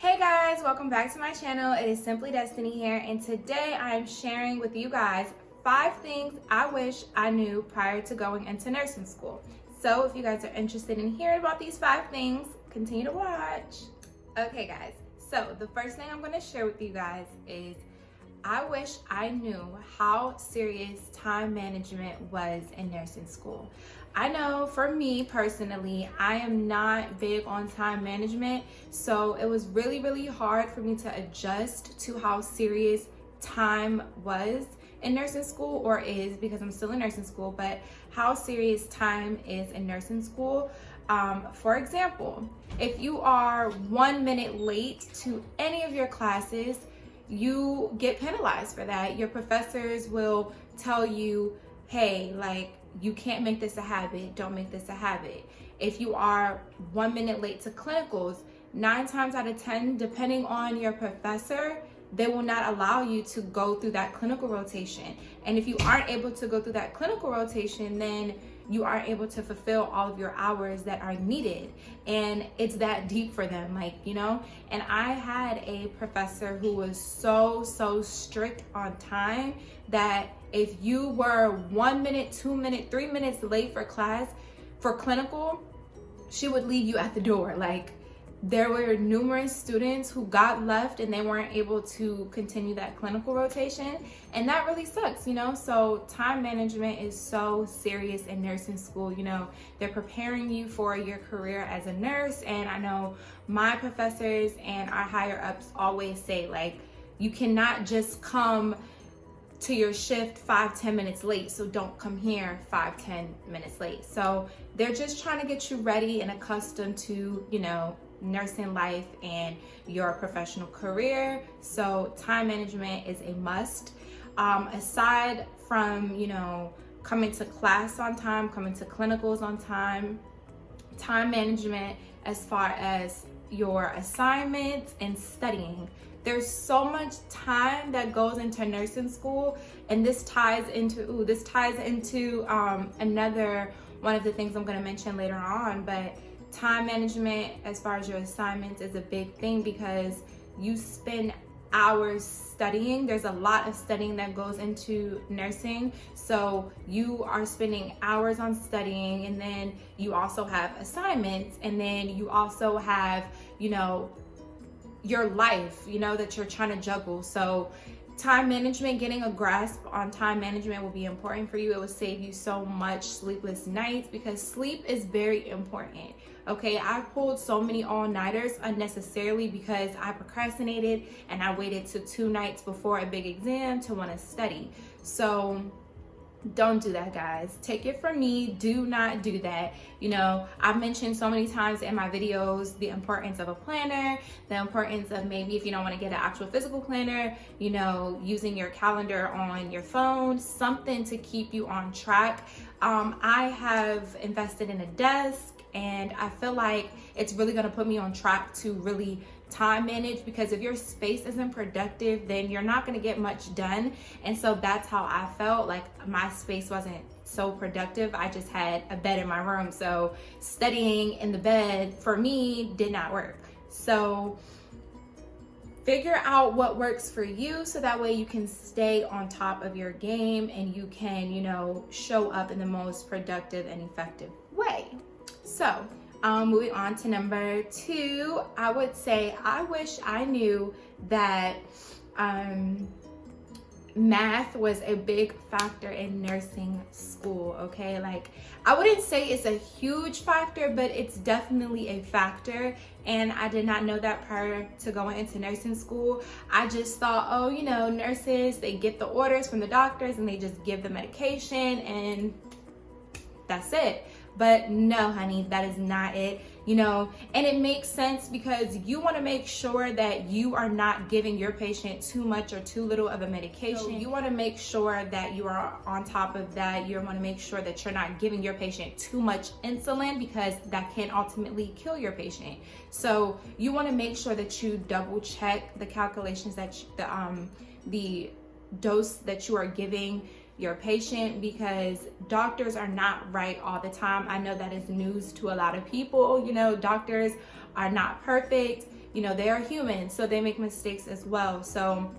Hey guys, welcome back to my channel. It is Simply Destiny here, and today I am sharing with you guys 5 things I wish I knew prior to going into nursing school. So if you guys are interested in hearing about these 5 things, continue to watch. Okay guys, so the first thing I'm going to share with you guys is I wish I knew how serious time management was in nursing school. I know for me personally, I am not big on time management, so it was really hard for me to adjust to how serious time was in nursing school, or is, because I'm still in nursing school, but how serious time is in nursing school. For example, if you are 1 minute late to any of your classes, you get penalized for that. Your professors will tell you, hey, like, you can't make this a habit, don't make this a habit. If you are 1 minute late to clinicals, 9 times out of 10, depending on your professor, they will not allow you to go through that clinical rotation. And if you aren't able to go through that clinical rotation, then you aren't able to fulfill all of your hours that are needed. And it's that deep for them, like, you know? And I had a professor who was so strict on time that if you were 1 minute, 2 minutes, 3 minutes late for class, for clinical, she would leave you at the door. Like, there were numerous students who got left and they weren't able to continue that clinical rotation, and that really sucks, you know? So time management is so serious in nursing school. You know, they're preparing you for your career as a nurse, and I know my professors and our higher ups always say, like, you cannot just come to your shift 5-10 minutes late, so don't come here 5-10 minutes late. So they're just trying to get you ready and accustomed to, you know, nursing life and your professional career. So time management is a must. Aside from, you know, coming to class on time, coming to clinicals on time, time management as far as your assignments and studying. There's so much time that goes into nursing school, and this ties into another one of the things I'm going to mention later on. But time management as far as your assignments is a big thing, because you spend hours studying. There's a lot of studying that goes into nursing. So you are spending hours on studying, and then you also have assignments, and then you also have, you know, your life, you know, that you're trying to juggle. So time management, getting a grasp on time management will be important for you. It will save you so much sleepless nights, because sleep is very important. Okay, I pulled so many all-nighters unnecessarily because I procrastinated and I waited till 2 nights before a big exam to want to study. So don't do that, guys. Take it from me, do not do that. You know, I've mentioned so many times in my videos the importance of a planner, the importance of, maybe if you don't want to get an actual physical planner, you know, using your calendar on your phone, something to keep you on track. I have invested in a desk, and I feel like it's really going to put me on track to really time manage, because if your space isn't productive, then you're not going to get much done. And so that's how I felt. Like, my space wasn't so productive. I just had a bed in my room, so studying in the bed for me did not work. So figure out what works for you, so that way you can stay on top of your game and you can, you know, show up in the most productive and effective way. So moving on to number 2, I would say I wish I knew that math was a big factor in nursing school. Okay, like, I wouldn't say it's a huge factor, but it's definitely a factor. And I did not know that prior to going into nursing school. I just thought, oh, you know, nurses, they get the orders from the doctors and they just give the medication and that's it. But no, honey, that is not it, you know. And it makes sense, because you want to make sure that you are not giving your patient too much or too little of a medication. So you want to make sure that you are on top of that. You want to make sure that you're not giving your patient too much insulin, because that can ultimately kill your patient. So you want to make sure that you double check the calculations, that the dose that you are giving your patient, because doctors are not right all the time. I know that is news to a lot of people. You know, doctors are not perfect. You know, they are human, so they make mistakes as well. So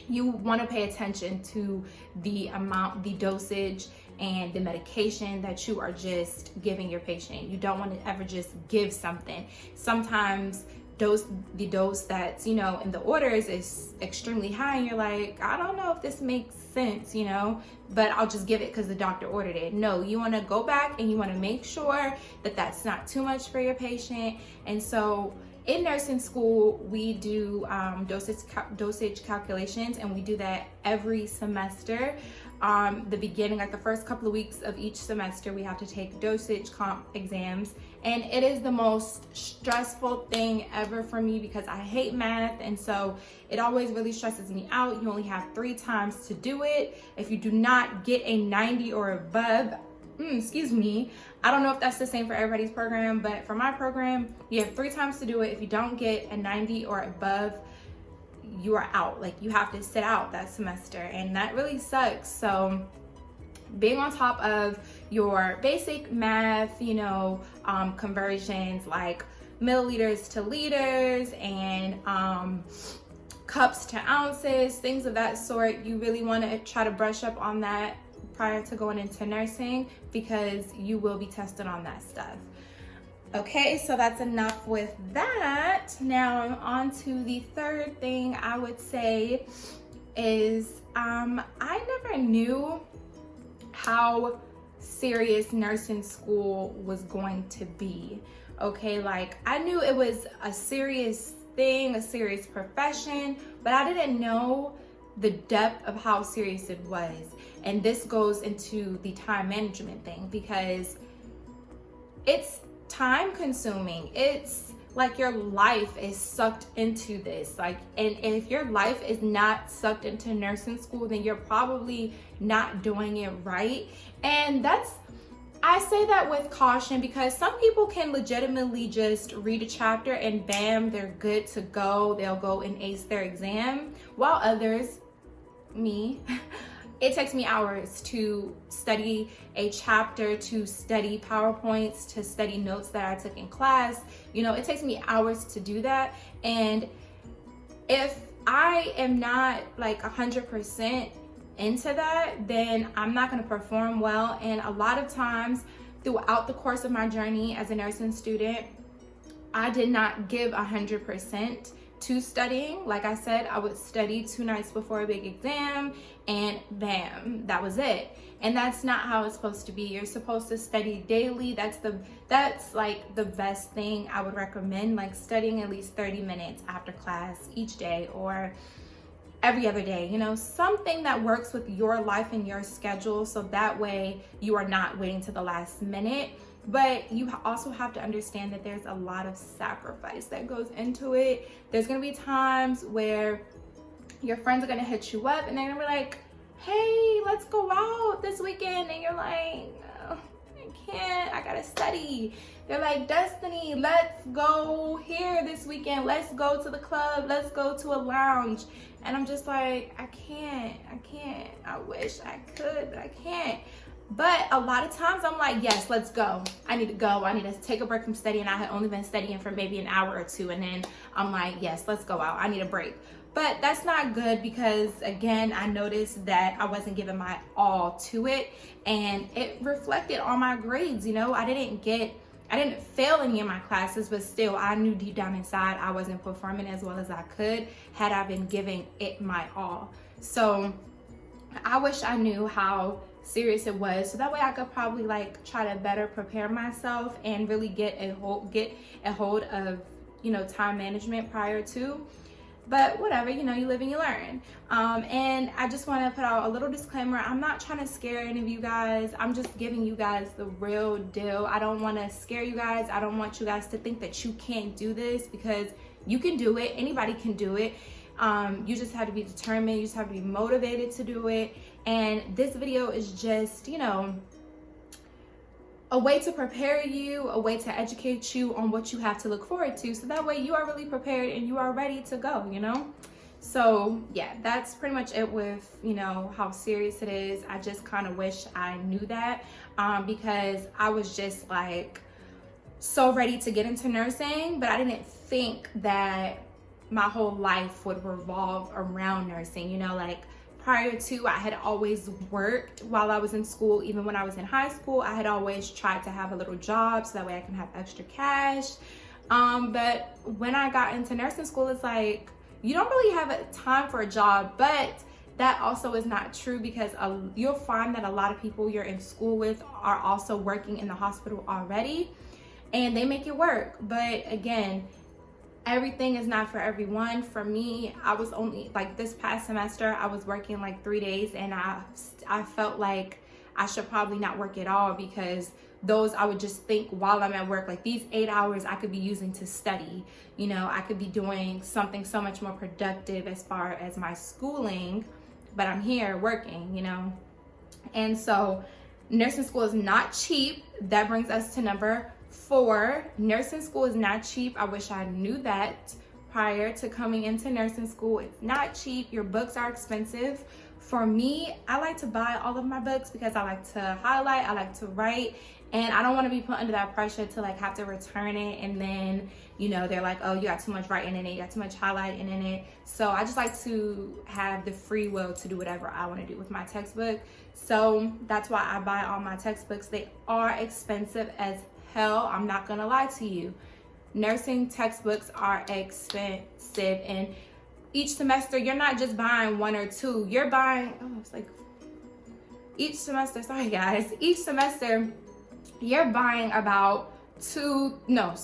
you want to pay attention to the amount, the dosage, and the medication that you are just giving your patient. You don't want to ever just give something. Sometimes the dose that's, you know, in the orders is extremely high, and you're like, I don't know if this makes sense, you know, but I'll just give it because the doctor ordered it. No, you want to go back and you want to make sure that that's not too much for your patient. And so in nursing school, we do dosage calculations, and we do that every semester. The beginning, like the first couple of weeks of each semester, we have to take dosage comp exams, and it is the most stressful thing ever for me because I hate math, and so it always really stresses me out. You only have 3 times to do it. If you do not get a 90 or above, excuse me, I don't know if that's the same for everybody's program, but for my program, you have 3 times to do it. If you don't get a 90 or above, you are out. Like, you have to sit out that semester, and that really sucks. So being on top of your basic math, you know, conversions like milliliters to liters and cups to ounces, things of that sort, you really want to try to brush up on that prior to going into nursing, because you will be tested on that stuff. Okay, so that's enough with that. Now I'm on to the third thing I would say is I never knew how serious nursing school was going to be. Okay, like I knew it was a serious thing, a serious profession, but I didn't know the depth of how serious it was. And this goes into the time management thing, because it's time consuming. It's like your life is sucked into this. Like, and if your life is not sucked into nursing school, then you're probably not doing it right. And I say that with caution, because some people can legitimately just read a chapter and bam, they're good to go. They'll go and ace their exam, while others, me, it takes me hours to study a chapter, to study PowerPoints, to study notes that I took in class. You know, it takes me hours to do that. And if I am not like 100% into that, then I'm not going to perform well. And a lot of times throughout the course of my journey as a nursing student, I did not give 100% to studying. Like I said, I would study 2 nights before a big exam and bam, that was it. And that's not how it's supposed to be. You're supposed to study daily. That's like the best thing I would recommend, like studying at least 30 minutes after class each day or every other day, you know, something that works with your life and your schedule, so that way you are not waiting to the last minute. But you also have to understand that there's a lot of sacrifice that goes into it. There's gonna be times where your friends are gonna hit you up and they're gonna be like, hey, let's go out this weekend. And you're like, oh, I can't, I gotta study. They're like, Destiny, let's go here this weekend. Let's go to the club. Let's go to a lounge. And I'm just like, I can't. I wish I could, but I can't. But a lot of times I'm like, yes, let's go. I need to go. I need to take a break from studying. I had only been studying for maybe an hour or 2. And then I'm like, yes, let's go out. I need a break. But that's not good, because again, I noticed that I wasn't giving my all to it. And it reflected on my grades. You know, I didn't fail any of my classes, but still I knew deep down inside I wasn't performing as well as I could had I been giving it my all. So I wish I knew how serious it was, so that way I could probably like try to better prepare myself and really get a hold of, you know, time management prior to. But whatever, you know, you live and you learn. And I just want to put out a little disclaimer. I'm not trying to scare any of you guys. I'm just giving you guys the real deal. I don't want to scare you guys. I don't want you guys to think that you can't do this, because you can do it. Anybody can do it. You just have to be determined. You just have to be motivated to do it. And this video is just, you know, a way to prepare you, a way to educate you on what you have to look forward to, so that way you are really prepared and you are ready to go, you know? So yeah, that's pretty much it with, you know, how serious it is. I just kind of wish I knew that, because I was just like so ready to get into nursing, but I didn't think that my whole life would revolve around nursing. You know, like prior to, I had always worked while I was in school. Even when I was in high school, I had always tried to have a little job so that way I can have extra cash. But when I got into nursing school, it's like, you don't really have a time for a job. But that also is not true, because you'll find that a lot of people you're in school with are also working in the hospital already, and they make it work. But again, everything is not for everyone. For me, I was only, like this past semester, I was working like 3 days, and I felt like I should probably not work at all, because those, I would just think while I'm at work, like these 8 hours I could be using to study. You know, I could be doing something so much more productive as far as my schooling, but I'm here working, you know. And so nursing school is not cheap. That brings us to number 4. Nursing school is not cheap. I wish I knew that prior to coming into nursing school. It's not cheap. Your books are expensive. For me, I like to buy all of my books because I like to highlight, I like to write, and I don't want to be put under that pressure to like have to return it, and then, you know, they're like, oh, you got too much writing in it, you got too much highlighting in it. So I just like to have the free will to do whatever I want to do with my textbook. So that's why I buy all my textbooks. They are expensive as hell. I'm not gonna lie to you. Nursing textbooks are expensive, and each semester you're not just buying 1 or 2. You're buying, oh, it's like each semester, sorry guys, each semester you're buying about 2, no,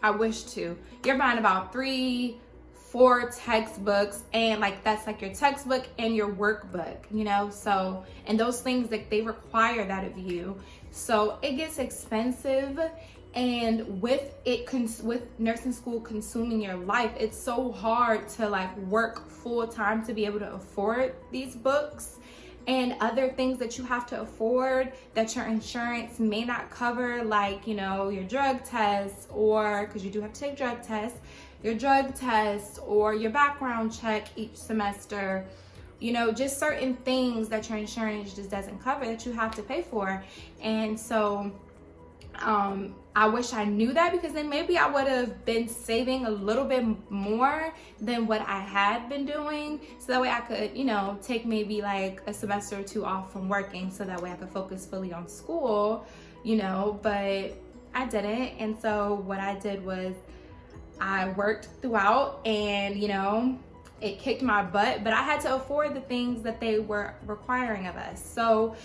I wish 2. You're buying about 3, 4 textbooks, and like that's like your textbook and your workbook, you know. So, and those things, like they require that of you. So it gets expensive, and with nursing school consuming your life, it's so hard to like work full time to be able to afford these books and other things that you have to afford that your insurance may not cover, like, you know, your drug tests, or because you do have to take drug tests, your drug tests, or your background check each semester. You know, just certain things that your insurance just doesn't cover that you have to pay for. And so I wish I knew that, because then maybe I would have been saving a little bit more than what I had been doing, so that way I could, you know, take maybe like a semester or 2 off from working, so that way I could focus fully on school, you know. But I didn't. And so what I did was I worked throughout, and, you know, it kicked my butt, but I had to afford the things that they were requiring of us. So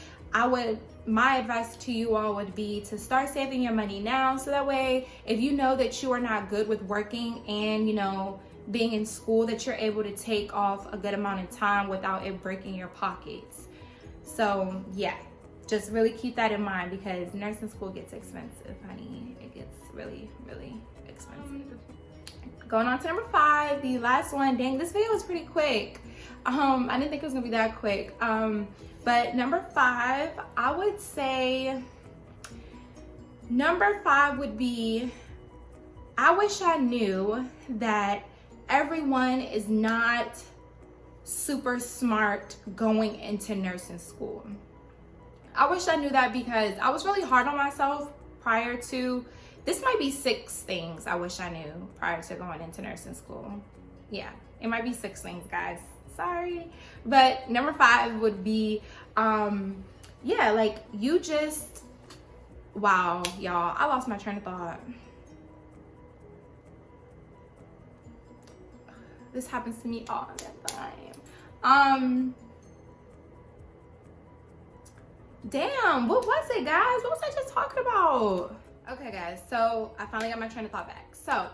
my advice to you all would be to start saving your money now, so that way if you know that you are not good with working and, you know, being in school, that you're able to take off a good amount of time without it breaking your pockets. So yeah, just really keep that in mind, because nursing school gets expensive, honey. It gets really, really expensive. Going on to number 5, the last one. Dang, this video was pretty quick. I didn't think it was gonna be that quick. But number 5, I would say number 5 would be, I wish I knew that everyone is not super smart going into nursing school. I wish I knew that, because I was really hard on myself prior to, this might be 6 things I wish I knew prior to going into nursing school. Yeah, it might be 6 things, guys. Sorry. But number 5 would be, yeah, like you just, wow, y'all, I lost my train of thought. This happens to me all the time. Damn, what was it, guys? What was I just talking about? Okay, guys, so I finally got my train of thought back. So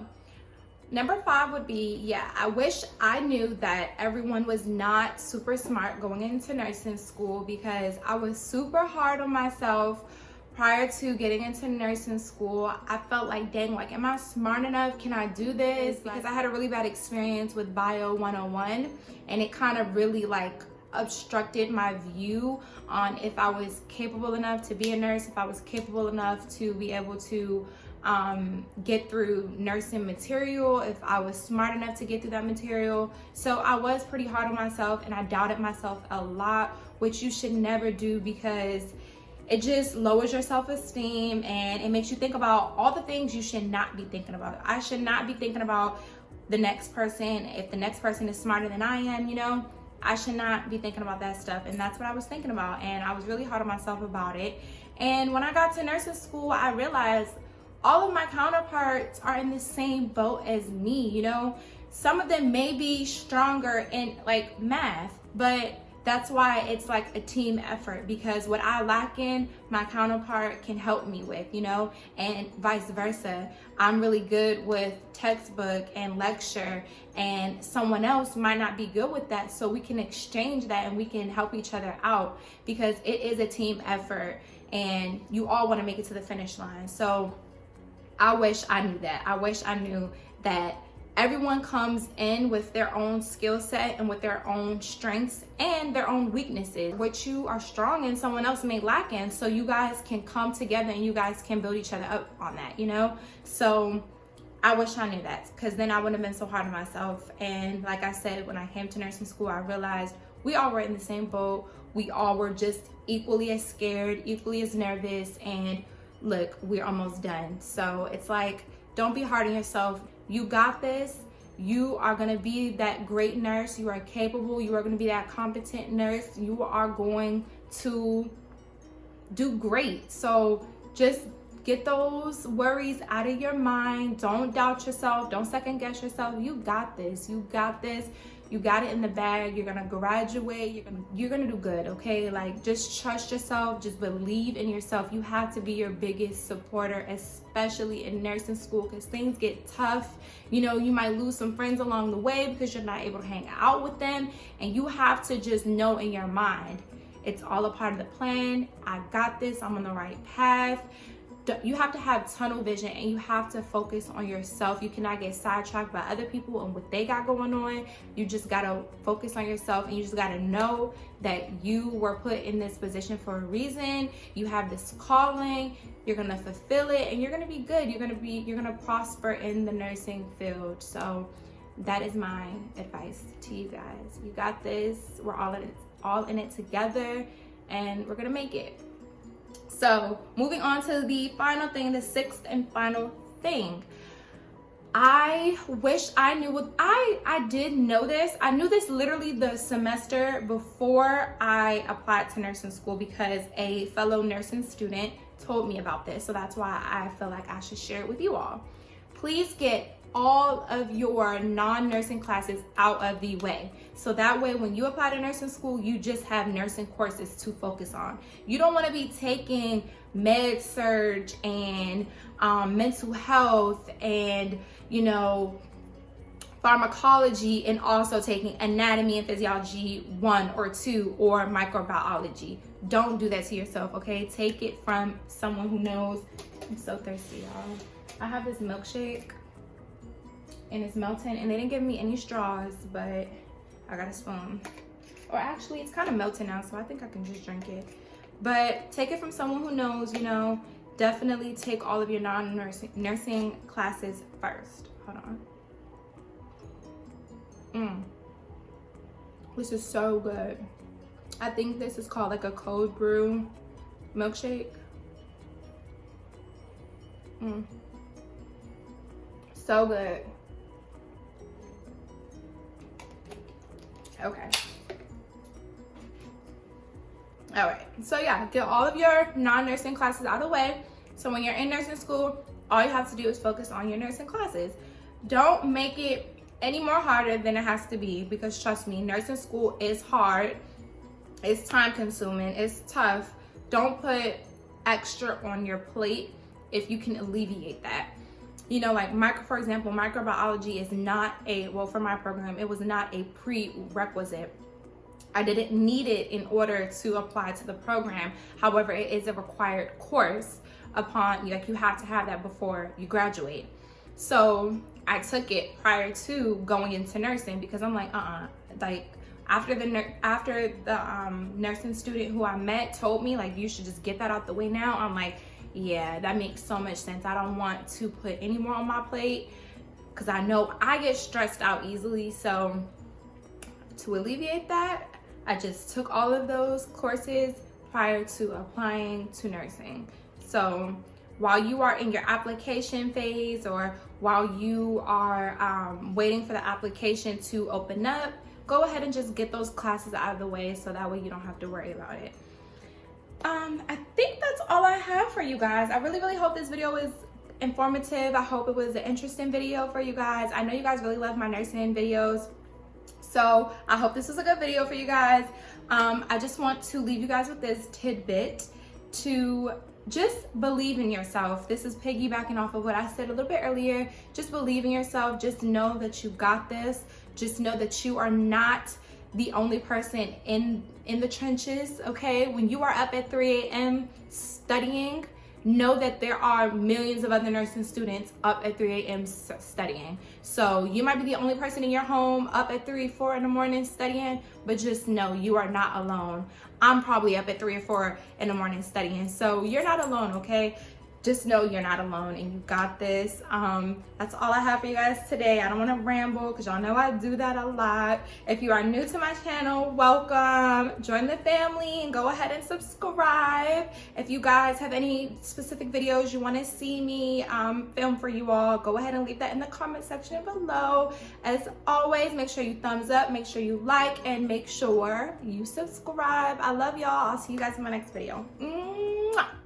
number 5 would be, yeah, I wish I knew that everyone was not super smart going into nursing school, because I was super hard on myself prior to getting into nursing school. I felt like, dang, like, am I smart enough? Can I do this? Because I had a really bad experience with Bio 101, and it kind of really like obstructed my view on if I was capable enough to be a nurse, if I was capable enough to be able to get through nursing material, if I was smart enough to get through that material. So I was pretty hard on myself, and I doubted myself a lot, which you should never do, because it just lowers your self-esteem and it makes you think about all the things you should not be thinking about. I should not be thinking about the next person. If the next person is smarter than I am, you know, I should not be thinking about that stuff. And that's what I was thinking about. And I was really hard on myself about it. And when I got to nursing school, I realized all of my counterparts are in the same boat as me, you know. Some of them may be stronger in like math, but that's why it's like a team effort, because what I lack in, my counterpart can help me with, you know, and vice versa. I'm really good with textbook and lecture, and someone else might not be good with that. So we can exchange that and we can help each other out, because it is a team effort and you all want to make it to the finish line. So I wish I knew that. I wish I knew that everyone comes in with their own skill set and with their own strengths and their own weaknesses. What you are strong in, someone else may lack in. So you guys can come together and you guys can build each other up on that, you know? So I wish I knew that, because then I wouldn't have been so hard on myself. And like I said, when I came to nursing school, I realized we all were in the same boat. We all were just equally as scared, equally as nervous, and look, we're almost done. So it's like, don't be hard on yourself. You got this. You are going to be that great nurse. You are capable. You are going to be that competent nurse. You are going to do great. So just get those worries out of your mind. Don't doubt yourself. Don't second guess yourself. You got this. You got this. You got it in the bag. You're gonna graduate. You're gonna do good, okay? Like, just trust yourself. Just believe in yourself. You have to be your biggest supporter, especially in nursing school, because things get tough. You know, you might lose some friends along the way because you're not able to hang out with them. And you have to just know in your mind, it's all a part of the plan. I got this. I'm on the right path. You have to have tunnel vision, and you have to focus on yourself. You cannot get sidetracked by other people and what they got going on. You just gotta focus on yourself, and you just gotta know that you were put in this position for a reason. You have this calling. You're gonna fulfill it, and you're gonna be good. You're gonna prosper in the nursing field. So that is my advice to you guys. You got this. We're all in it together, and we're gonna make it. So moving on to the final thing, the sixth and final thing. I wish I knew what I did know this. I knew this literally the semester before I applied to nursing school, because a fellow nursing student told me about this. So that's why I feel like I should share it with you all. Please get all of your non-nursing classes out of the way. So that way, when you apply to nursing school, you just have nursing courses to focus on. You don't want to be taking med surg and mental health and, you know, pharmacology, and also taking anatomy and physiology 1 or 2 or microbiology. Don't do that to yourself, okay? Take it from someone who knows. I'm so thirsty, y'all. I have this milkshake and it's melting, and they didn't give me any straws, but I got a spoon. Or actually, it's kind of melting now, so I think I can just drink it. But take it from someone who knows, you know. Definitely take all of your non-nursing classes first. Hold on. This is so good. I think this is called like a cold brew milkshake. So good. Okay. All right. So yeah, get all of your non-nursing classes out of the way. So when you're in nursing school, all you have to do is focus on your nursing classes. Don't make it any more harder than it has to be, because trust me, nursing school is hard. It's time consuming. It's tough. Don't put extra on your plate if you can alleviate that. You know, like for example, microbiology is not for my program, it was not a prerequisite. I didn't need it in order to apply to the program. However, it is a required course like you have to have that before you graduate. So I took it prior to going into nursing, because I'm like, like after the nursing student who I met told me, like, you should just get that out the way now. I'm like, yeah, that makes so much sense. I don't want to put any more on my plate because I know I get stressed out easily. So to alleviate that, I just took all of those courses prior to applying to nursing. So while you are in your application phase, or while you are waiting for the application to open up, go ahead and just get those classes out of the way so that way you don't have to worry about it. I think that's all I have for you guys. I really hope this video was informative. I hope it was an interesting video for you guys. I know you guys really love my nursing videos, so I hope this was a good video for you guys. I just want to leave you guys with this tidbit to just believe in yourself. This is piggybacking off of what I said a little bit earlier. Just believe in yourself. Just know that you got this. Just know that you are not the only person in the trenches, okay? When you are up at 3 a.m. studying, know that there are millions of other nursing students up at 3 a.m. studying. So you might be the only person in your home up at 3, 4 in the morning studying, but just know you are not alone. I'm probably up at 3 or 4 in the morning studying, so you're not alone, okay? Just know you're not alone and you got this. That's all I have for you guys today. I don't want to ramble because y'all know I do that a lot. If you are new to my channel, welcome. Join the family and go ahead and subscribe. If you guys have any specific videos you want to see me film for you all, go ahead and leave that in the comment section below. As always, make sure you thumbs up, make sure you like, and make sure you subscribe. I love y'all. I'll see you guys in my next video. Mwah.